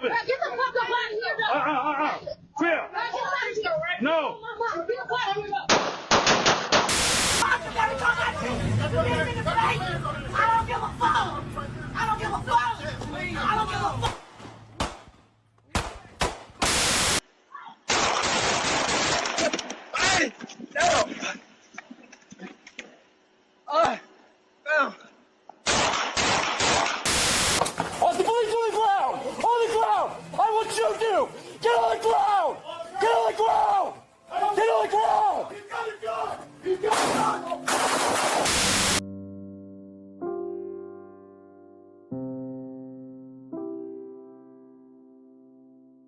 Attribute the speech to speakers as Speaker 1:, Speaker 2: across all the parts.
Speaker 1: Stop it.
Speaker 2: Get the fuck up out of here.
Speaker 1: Clear. No.
Speaker 2: I don't give a fuck. I don't give a fuck. I don't give a fuck.
Speaker 3: Hey! No! No!
Speaker 4: On the police on the ground! On the ground! I will shoot you! Get on the ground! Get on the ground! Get on the ground!
Speaker 3: He's got a gun! He's got a gun!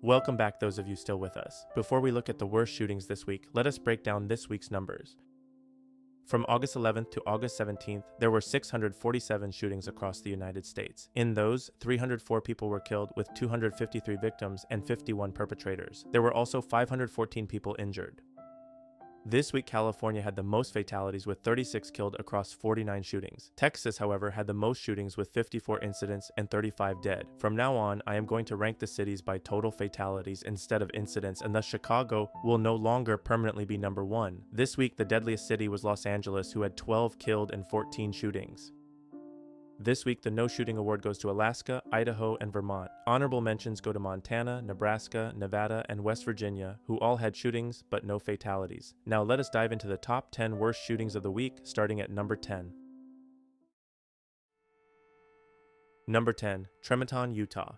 Speaker 5: Welcome back, those of you still with us. Before we look at the worst shootings this week, let us break down this week's numbers. From August 11th to August 17th, there were 647 shootings across the United States. In those, 304 people were killed, with 253 victims and 51 perpetrators. There were also 514 people injured. This week, California had the most fatalities with 36 killed across 49 shootings. Texas, however, had the most shootings with 54 incidents and 35 dead. From now on, I am going to rank the cities by total fatalities instead of incidents, and thus Chicago will no longer permanently be number 1. This week, the deadliest city was Los Angeles, who had 12 killed and 14 shootings. This week, the No Shooting Award goes to Alaska, Idaho, and Vermont. Honorable mentions go to Montana, Nebraska, Nevada, and West Virginia, who all had shootings but no fatalities. Now let us dive into the top 10 worst shootings of the week, starting at number 10. Number 10, Tremonton, Utah.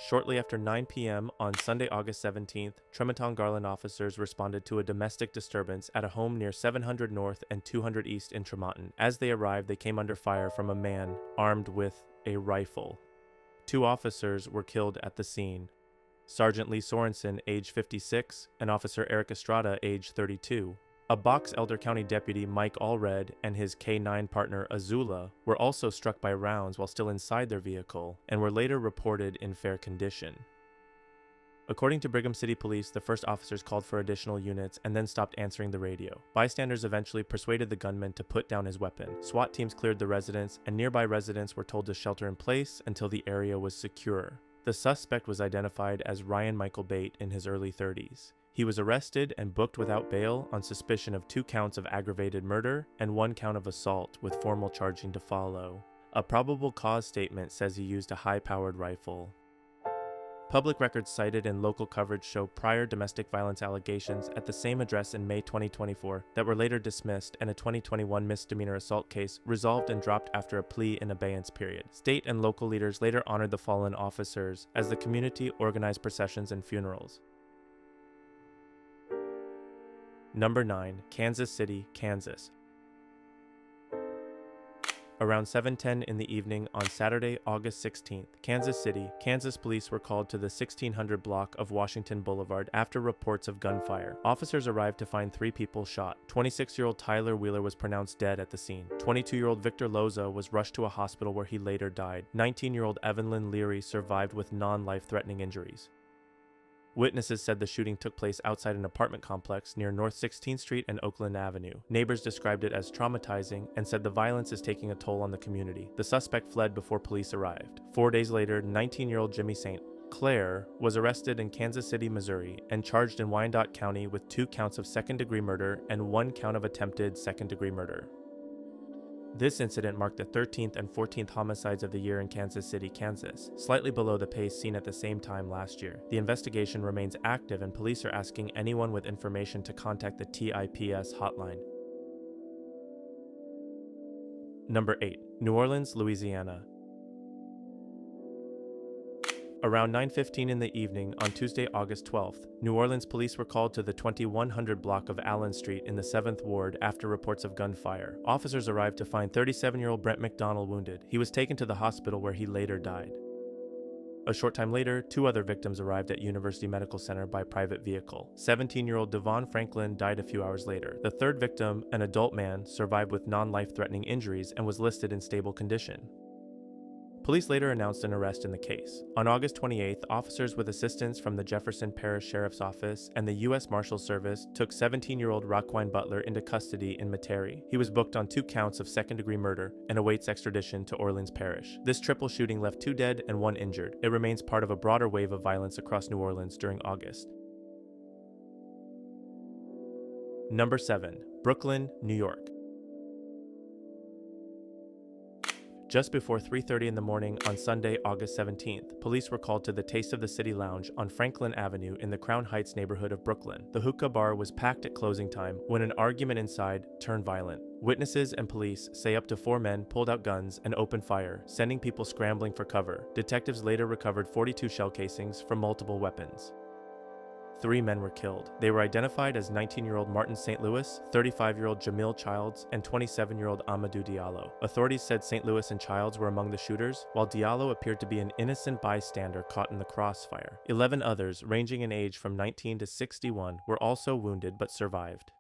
Speaker 5: Shortly after 9 p.m. on Sunday, August 17th, Tremonton Garland officers responded to a domestic disturbance at a home near 700 North and 200 East in Tremonton. As they arrived, they came under fire from a man armed with a rifle. 2 officers were killed at the scene. Sergeant Lee Sorensen, age 56, and Officer Eric Estrada, age 32. A Box Elder County deputy, Mike Allred, and his K-9 partner, Azula, were also struck by rounds while still inside their vehicle, and were later reported in fair condition. According to Brigham City Police, the first officers called for additional units and then stopped answering the radio. Bystanders eventually persuaded the gunman to put down his weapon. SWAT teams cleared the residence, and nearby residents were told to shelter in place until the area was secure. The suspect was identified as Ryan Michael Bate in his early 30s. He was arrested and booked without bail on suspicion of 2 counts of aggravated murder and 1 count of assault, with formal charging to follow. A probable cause statement says he used a high-powered rifle. Public records cited in local coverage show prior domestic violence allegations at the same address in May 2024 that were later dismissed, and a 2021 misdemeanor assault case resolved and dropped after a plea in abeyance period. State and local leaders later honored the fallen officers as the community organized processions and funerals. Number 9, Kansas City, Kansas. Around 7:10 in the evening on Saturday, August 16th, Kansas City, Kansas police were called to the 1600 block of Washington Boulevard after reports of gunfire. Officers arrived to find 3 people shot. 26-year-old Tyler Wheeler was pronounced dead at the scene. 22-year-old Victor Loza was rushed to a hospital where he later died. 19-year-old Evelyn Leary survived with non-life-threatening injuries. Witnesses said the shooting took place outside an apartment complex near North 16th Street and Oakland Avenue. Neighbors described it as traumatizing and said the violence is taking a toll on the community. The suspect fled before police arrived. 4 days later, 19-year-old Jimmy St. Clair was arrested in Kansas City, Missouri, and charged in Wyandotte County with 2 counts of second-degree murder and 1 count of attempted second-degree murder. This incident marked the 13th and 14th homicides of the year in Kansas City, Kansas, slightly below the pace seen at the same time last year. The investigation remains active, and police are asking anyone with information to contact the TIPS hotline. Number 8, New Orleans, Louisiana. Around 9:15 in the evening on Tuesday, August 12th, New Orleans police were called to the 2100 block of Allen Street in the 7th Ward after reports of gunfire. Officers arrived to find 37-year-old Brent McDonald wounded. He was taken to the hospital where he later died. A short time later, 2 other victims arrived at University Medical Center by private vehicle. 17-year-old Devon Franklin died a few hours later. The 3rd victim, an adult man, survived with non-life-threatening injuries and was listed in stable condition. Police later announced an arrest in the case. On August 28th, officers with assistance from the Jefferson Parish Sheriff's Office and the U.S. Marshals Service took 17-year-old Rockwine Butler into custody in Metairie. He was booked on 2 counts of second-degree murder and awaits extradition to Orleans Parish. This triple shooting left 2 dead and 1 injured. It remains part of a broader wave of violence across New Orleans during August. Number 7. Brooklyn, New York. Just before 3:30 in the morning on Sunday, August 17th, police were called to the Taste of the City Lounge on Franklin Avenue in the Crown Heights neighborhood of Brooklyn. The hookah bar was packed at closing time when an argument inside turned violent. Witnesses and police say up to 4 men pulled out guns and opened fire, sending people scrambling for cover. Detectives later recovered 42 shell casings from multiple weapons. 3 men were killed. They were identified as 19-year-old Martin St. Louis, 35-year-old Jamil Childs, and 27-year-old Amadou Diallo. Authorities said St. Louis and Childs were among the shooters, while Diallo appeared to be an innocent bystander caught in the crossfire. 11 others, ranging in age from 19 to 61, were also wounded but survived.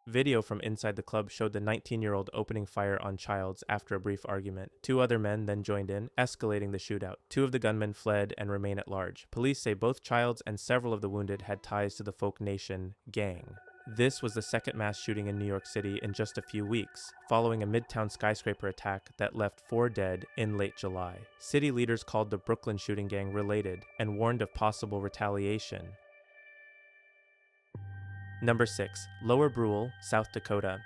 Speaker 5: Video from inside the club showed the 19-year-old opening fire on Childs after a brief argument. 2 other men then joined in, escalating the shootout. 2 of the gunmen fled and remain at large. Police say both Childs and several of the wounded had ties to the Folk Nation gang. This was the second mass shooting in New York City in just a few weeks, following a Midtown skyscraper attack that left 4 dead in late July. City leaders called the Brooklyn shooting gang related and warned of possible retaliation. Number 6. Lower Brule, South Dakota.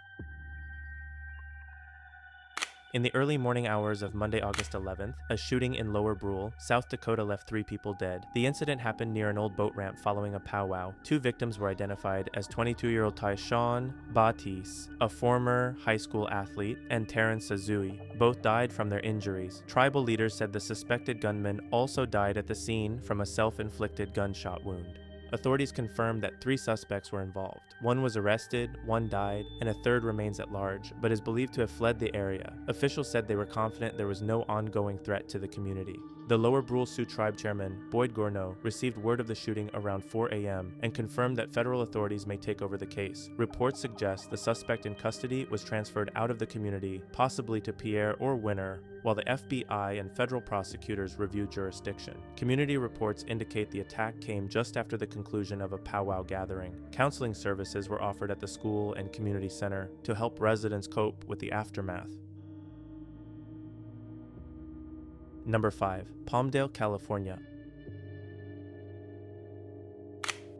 Speaker 5: In the early morning hours of Monday, August 11th, a shooting in Lower Brule, South Dakota left 3 people dead. The incident happened near an old boat ramp following a powwow. 2 victims were identified as 22-year-old Tyshawn Baptiste, a former high school athlete, and Terrence Azui. Both died from their injuries. Tribal leaders said the suspected gunman also died at the scene from a self-inflicted gunshot wound. Authorities confirmed that 3 suspects were involved. 1 was arrested, 1 died, and a 3rd remains at large, but is believed to have fled the area. Officials said they were confident there was no ongoing threat to the community. The Lower Brule Sioux Tribe chairman, Boyd Gourneau, received word of the shooting around 4 a.m. and confirmed that federal authorities may take over the case. Reports suggest the suspect in custody was transferred out of the community, possibly to Pierre or Winner, while the FBI and federal prosecutors review jurisdiction. Community reports indicate the attack came just after the conclusion of a powwow gathering. Counseling services were offered at the school and community center to help residents cope with the aftermath. Number 5. Palmdale, California.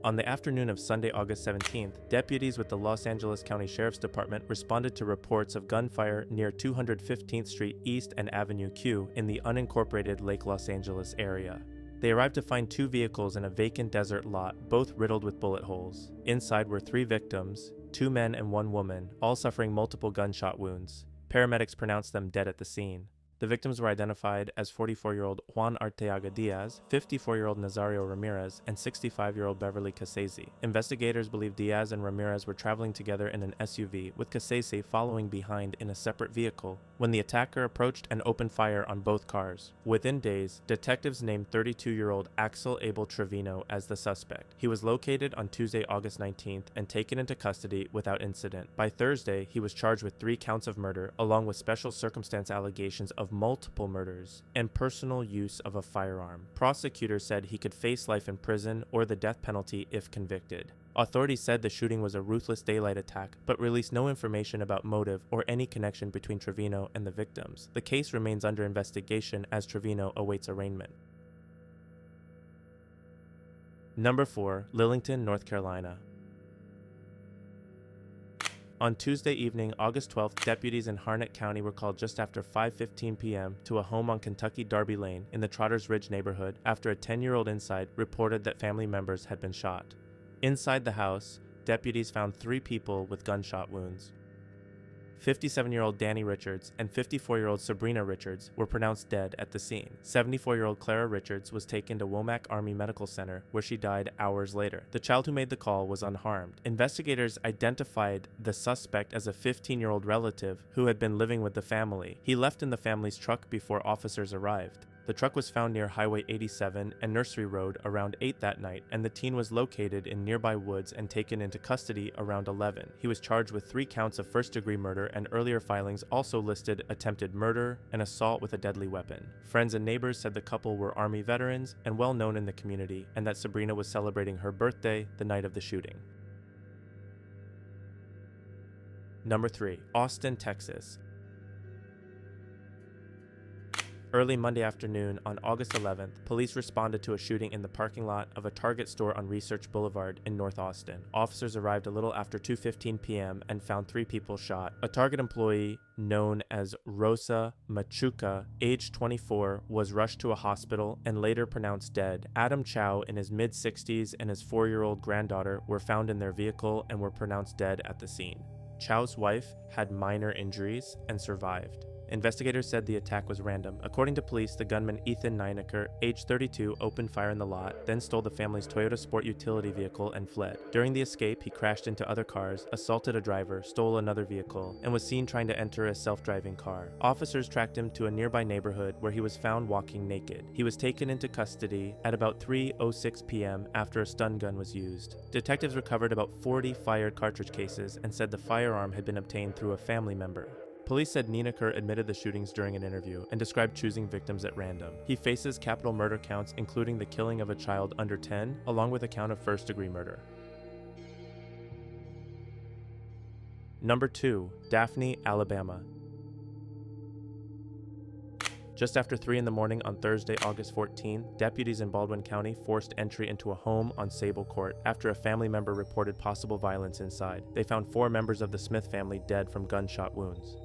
Speaker 5: On the afternoon of Sunday, August 17th, deputies with the Los Angeles County Sheriff's Department responded to reports of gunfire near 215th Street East and Avenue Q in the unincorporated Lake Los Angeles area. They arrived to find 2 vehicles in a vacant desert lot, both riddled with bullet holes. Inside were 3 victims, 2 men and 1 woman, all suffering multiple gunshot wounds. Paramedics pronounced them dead at the scene. The victims were identified as 44-year-old Juan Arteaga Diaz, 54-year-old Nazario Ramirez, and 65-year-old Beverly Casese. Investigators believe Diaz and Ramirez were traveling together in an SUV, with Casese following behind in a separate vehicle, when the attacker approached and opened fire on both cars. Within days, detectives named 32-year-old Axel Abel Trevino as the suspect. He was located on Tuesday, August 19th, and taken into custody without incident. By Thursday, he was charged with 3 counts of murder, along with special circumstance allegations of multiple murders and personal use of a firearm. Prosecutors said he could face life in prison or the death penalty if convicted. Authorities said the shooting was a ruthless daylight attack, but released no information about motive or any connection between Trevino and the victims. The case remains under investigation as Trevino awaits arraignment. Number 4. Lillington, North Carolina. On Tuesday evening, August 12th, deputies in Harnett County were called just after 5:15 p.m. to a home on Kentucky Darby Lane in the Trotters Ridge neighborhood after a 10-year-old inside reported that family members had been shot. Inside the house, deputies found 3 people with gunshot wounds. 57-year-old Danny Richards and 54-year-old Sabrina Richards were pronounced dead at the scene. 74-year-old Clara Richards was taken to Womack Army Medical Center, where she died hours later. The child who made the call was unharmed. Investigators identified the suspect as a 15-year-old relative who had been living with the family. He left in the family's truck before officers arrived. The truck was found near Highway 87 and Nursery Road around 8 that night, and the teen was located in nearby woods and taken into custody around 11. He was charged with 3 counts of first-degree murder, and earlier filings also listed attempted murder and assault with a deadly weapon. Friends and neighbors said the couple were Army veterans and well known in the community, and that Sabrina was celebrating her birthday the night of the shooting. Number 3. Austin, Texas. Early Monday afternoon on August 11th, police responded to a shooting in the parking lot of a Target store on Research Boulevard in North Austin. Officers arrived a little after 2:15 p.m. and found 3 people shot. A Target employee known as Rosa Machuca, age 24, was rushed to a hospital and later pronounced dead. Adam Chow, in his mid-60s, and his 4-year-old granddaughter were found in their vehicle and were pronounced dead at the scene. Chow's wife had minor injuries and survived. Investigators said the attack was random. According to police, the gunman Ethan Nineker, age 32, opened fire in the lot, then stole the family's Toyota Sport utility vehicle and fled. During the escape, he crashed into other cars, assaulted a driver, stole another vehicle, and was seen trying to enter a self-driving car. Officers tracked him to a nearby neighborhood where he was found walking naked. He was taken into custody at about 3:06 p.m. after a stun gun was used. Detectives recovered about 40 fired cartridge cases and said the firearm had been obtained through a family member. Police said Nineker admitted the shootings during an interview and described choosing victims at random. He faces capital murder counts, including the killing of a child under 10, along with a count of first-degree murder. Number 2. Daphne, Alabama. Just after 3 in the morning on Thursday, August 14, deputies in Baldwin County forced entry into a home on Sable Court after a family member reported possible violence inside. They found 4 members of the Smith family dead from gunshot wounds.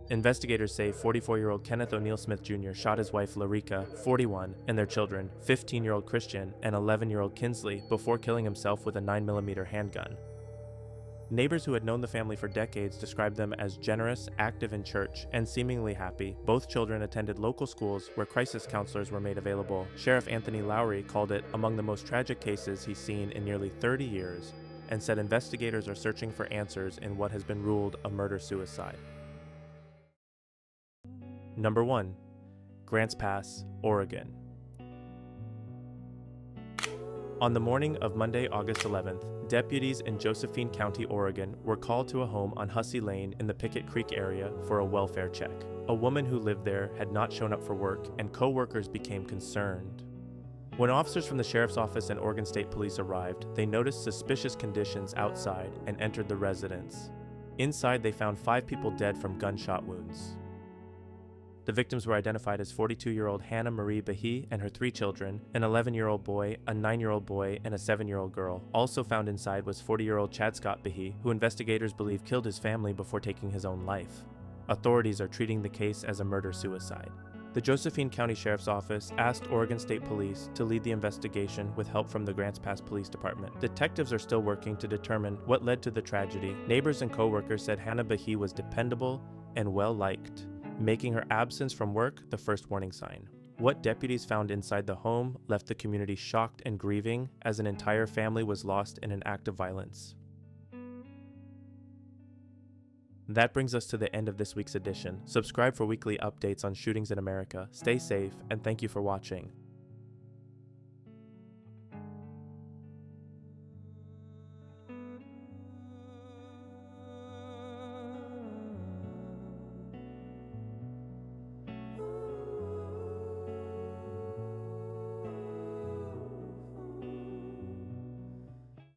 Speaker 5: Investigators say 44-year-old Kenneth O'Neill Smith Jr. shot his wife Larica, 41, and their children, 15-year-old Christian and 11-year-old Kinsley, before killing himself with a 9mm handgun. Neighbors who had known the family for decades described them as generous, active in church, and seemingly happy. Both children attended local schools where crisis counselors were made available. Sheriff Anthony Lowry called it among the most tragic cases he's seen in nearly 30 years, and said investigators are searching for answers in what has been ruled a murder-suicide. Number 1. Grants Pass, Oregon. On the morning of Monday, August 11th, deputies in Josephine County, Oregon were called to a home on Hussey Lane in the Pickett Creek area for a welfare check. A woman who lived there had not shown up for work, and co-workers became concerned. When officers from the Sheriff's Office and Oregon State Police arrived, they noticed suspicious conditions outside and entered the residence. Inside, they found 5 people dead from gunshot wounds. The victims were identified as 42-year-old Hannah Marie Behe and her 3 children, an 11-year-old boy, a 9-year-old boy, and a 7-year-old girl. Also found inside was 40-year-old Chad Scott Behe, who investigators believe killed his family before taking his own life. Authorities are treating the case as a murder-suicide. The Josephine County Sheriff's Office asked Oregon State Police to lead the investigation with help from the Grants Pass Police Department. Detectives are still working to determine what led to the tragedy. Neighbors and co-workers said Hannah Behe was dependable and well-liked, making her absence from work the first warning sign. What deputies found inside the home left the community shocked and grieving, as an entire family was lost in an act of violence. That brings us to the end of this week's edition. Subscribe for weekly updates on shootings in America. Stay safe, and thank you for watching.